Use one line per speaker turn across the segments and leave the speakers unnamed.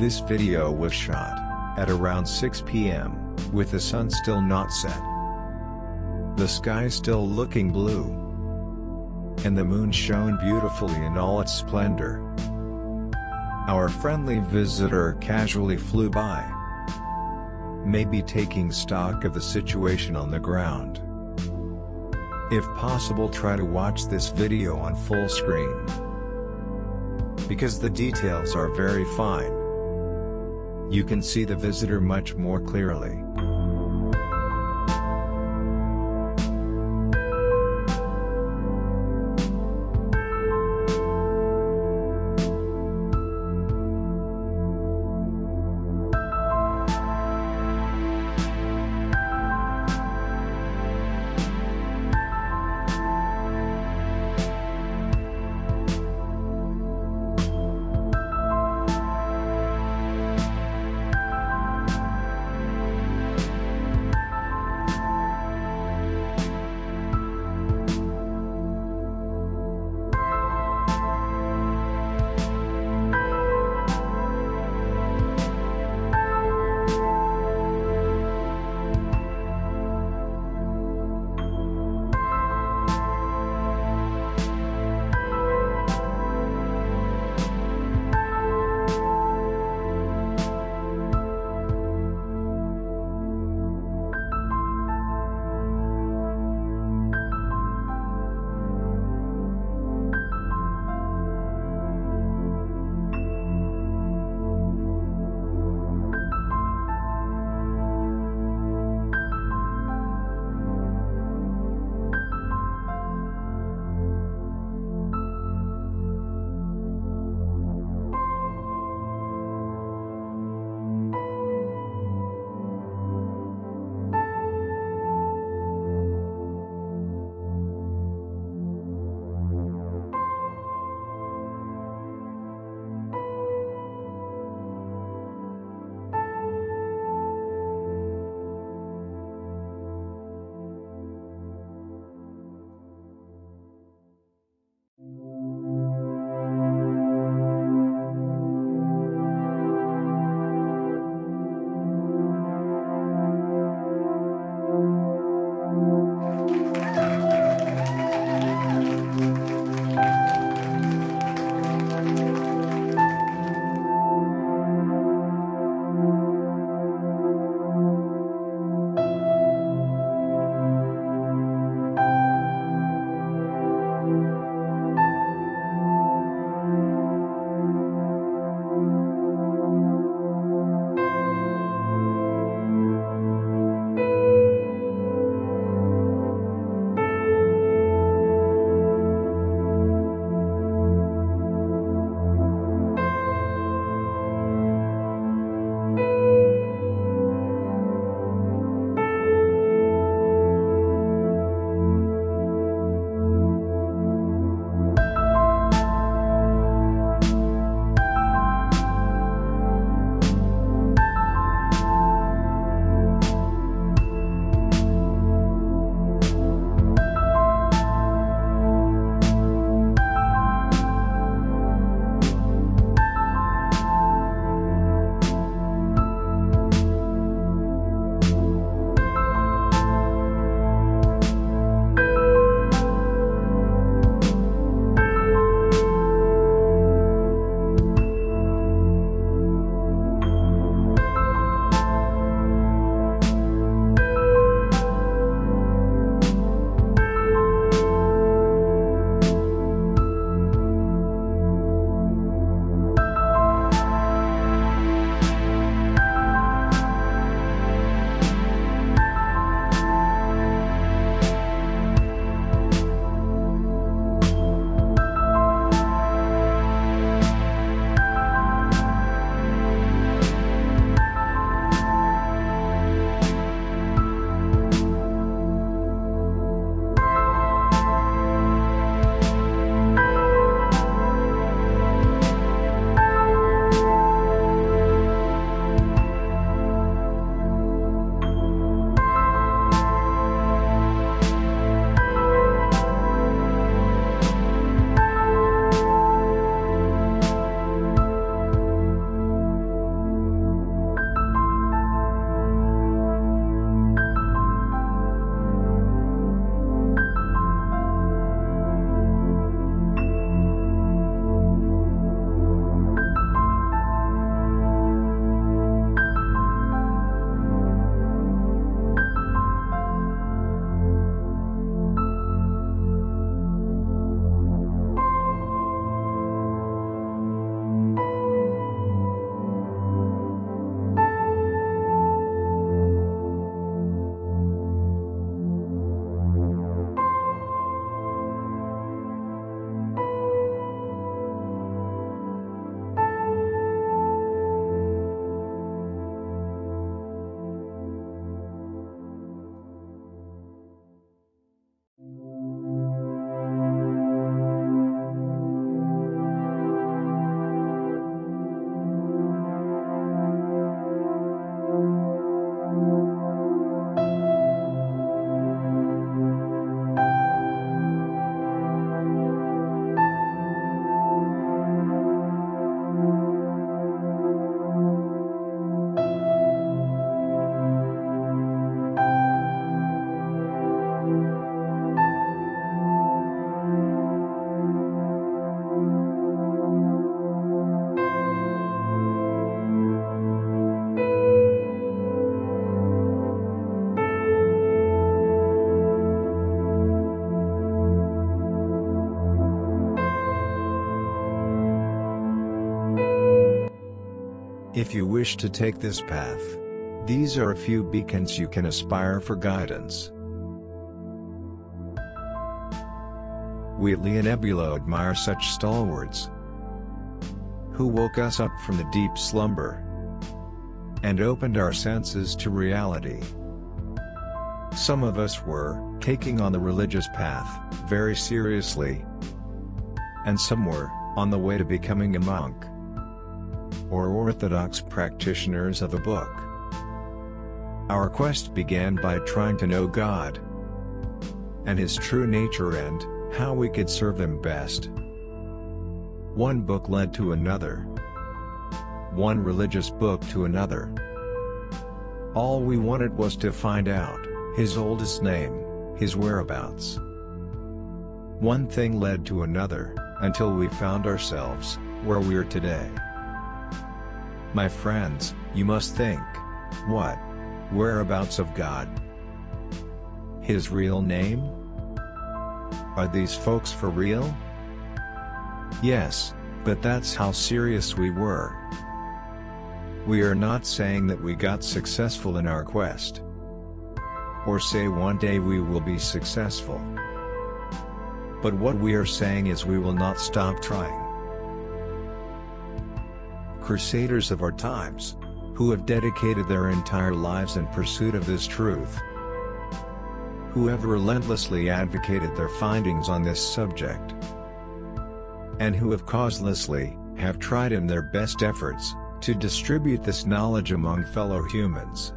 This video was shot at around 6 p.m., with the sun still not set. The sky still looking blue, and the moon shone beautifully in all its splendor. Our friendly visitor casually flew by, maybe taking stock of the situation on the ground. If possible, try to watch this video on full screen, because the details are very fine. You can see the visitor much more clearly. If you wish to take this path, these are a few beacons you can aspire for guidance. We at Leonebula admire such stalwarts, who woke us up from the deep slumber and opened our senses to reality. Some of us were taking on the religious path very seriously, and some were on the way to becoming a monk or orthodox practitioners of a book. Our quest began by trying to know God and His true nature and how we could serve Him best. One book led to another, one religious book to another. All we wanted was to find out His oldest name, His whereabouts. One thing led to another, until we found ourselves where we are today. My friends, you must think, what? Whereabouts of God? His real name? Are these folks for real? Yes, but that's how serious we were. We are not saying that we got successful in our quest, or say one day we will be successful. But what we are saying is we will not stop trying. Crusaders of our times, who have dedicated their entire lives in pursuit of this truth, who have relentlessly advocated their findings on this subject, and who have causelessly have tried in their best efforts to distribute this knowledge among fellow humans.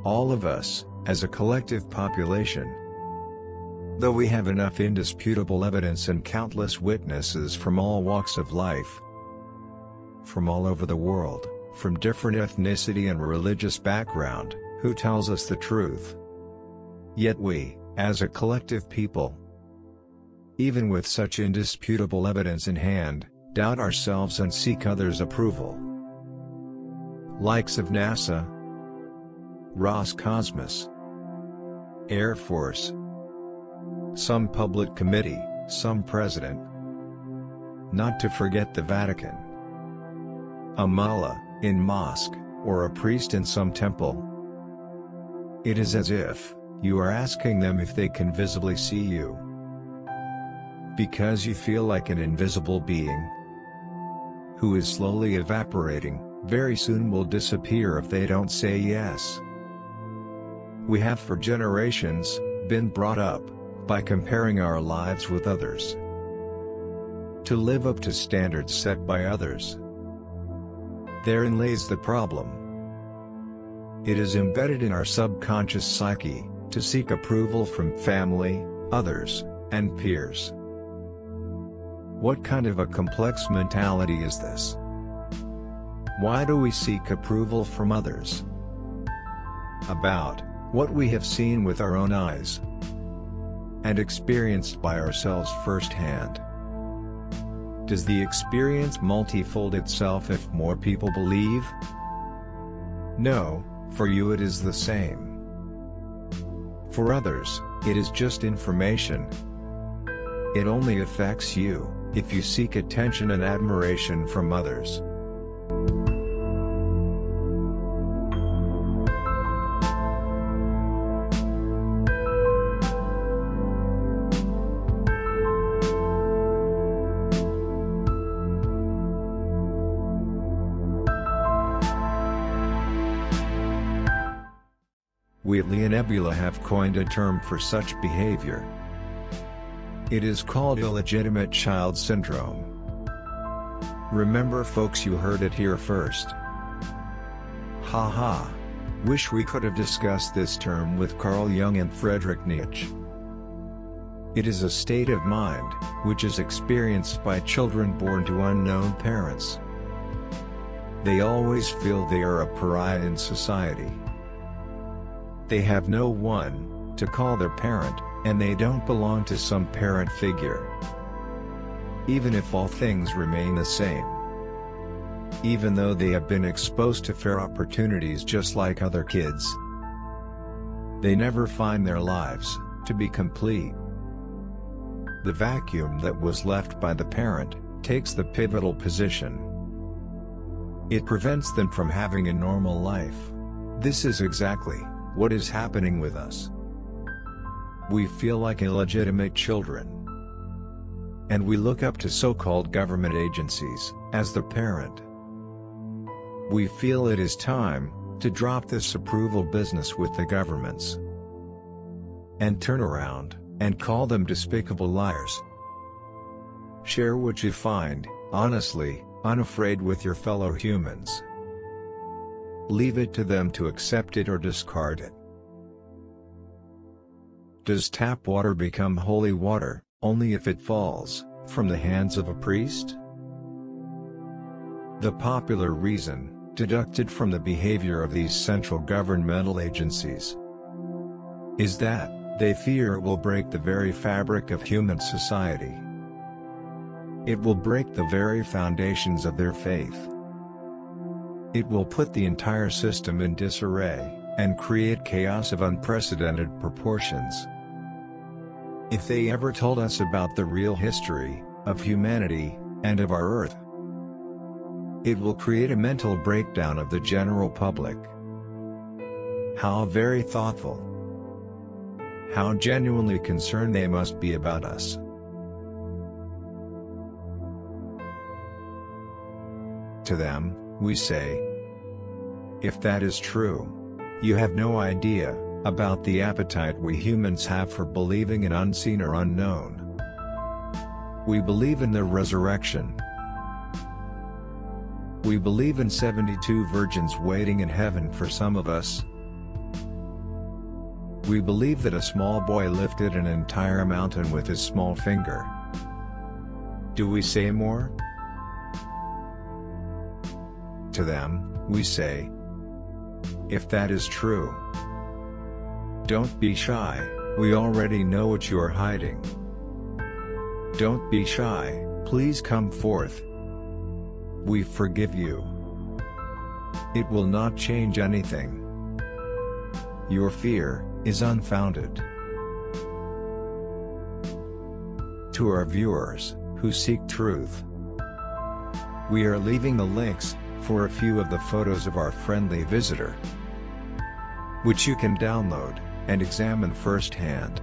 All of us, as a collective population, though we have enough indisputable evidence and countless witnesses from all walks of life, from all over the world, from different ethnicity and religious background, who tells us the truth. Yet we, as a collective people, even with such indisputable evidence in hand, doubt ourselves and seek others' approval. Likes of NASA, Roscosmos, Air Force, some public committee, some president, not to forget the Vatican, a mullah in mosque, or a priest in some temple. It is as if you are asking them if they can visibly see you, because you feel like an invisible being who is slowly evaporating, very soon will disappear if they don't say yes. We have for generations been brought up by comparing our lives with others, to live up to standards set by others. Therein lays the problem. It is embedded in our subconscious psyche to seek approval from family, others, and peers. What kind of a complex mentality is this? Why do we seek approval from others about what we have seen with our own eyes and experienced by ourselves firsthand? Does the experience multifold itself if more people believe? No, for you it is the same. For others, it is just information. It only affects you if you seek attention and admiration from others. We at Leonebula have coined a term for such behavior. It is called illegitimate child syndrome. Remember folks, you heard it here first. Haha. Wish we could have discussed this term with Carl Jung and Friedrich Nietzsche. It is a state of mind, which is experienced by children born to unknown parents. They always feel they are a pariah in society. They have no one to call their parent, and they don't belong to some parent figure. Even if all things remain the same. Even though they have been exposed to fair opportunities just like other kids, they never find their lives to be complete. The vacuum that was left by the parent takes the pivotal position. It prevents them from having a normal life. This is exactly what is happening with us. We feel like illegitimate children, and we look up to so-called government agencies as the parent. We feel it is time to drop this approval business with the governments and turn around and call them despicable liars. Share what you find, honestly, unafraid with your fellow humans. Leave it to them to accept it or discard it. Does tap water become holy water only if it falls from the hands of a priest? The popular reason, deducted from the behavior of these central governmental agencies, is that they fear it will break the very fabric of human society. It will break the very foundations of their faith. It will put the entire system in disarray, and create chaos of unprecedented proportions. If they ever told us about the real history of humanity and of our Earth, it will create a mental breakdown of the general public. How very thoughtful. How genuinely concerned they must be about us. To them, we say, if that is true, you have no idea about the appetite we humans have for believing in unseen or unknown. We believe in the resurrection. We believe in 72 virgins waiting in heaven for some of us. We believe that a small boy lifted an entire mountain with his small finger. Do we say more? To them, we say, if that is true, don't be shy, we already know what you are hiding. Don't be shy, please come forth. We forgive you. It will not change anything. Your fear is unfounded. To our viewers, who seek truth, we are leaving the links for a few of the photos of our friendly visitor, which you can download and examine firsthand.